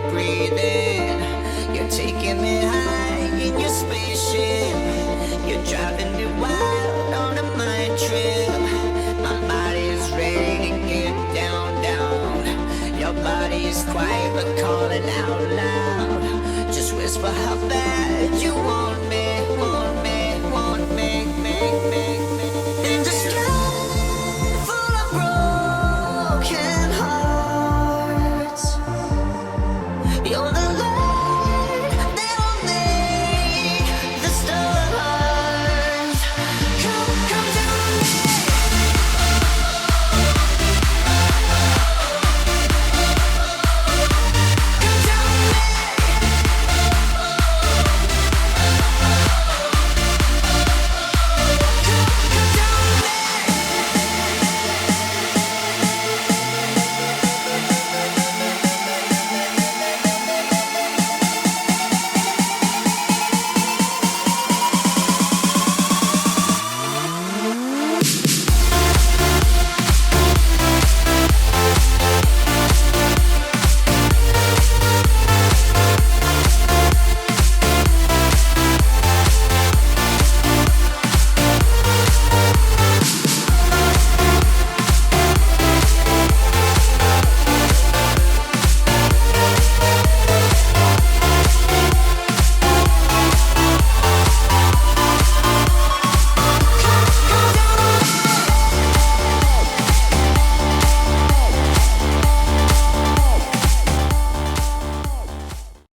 breathing. You're taking me high in your spaceship. You're driving me wild on a mind trip. My body's ready to get down, down. Your body's quiet but calling out loud. Just whisper how bad you want me, want me, want me, me. In the sky full of broken hearts, you're the light.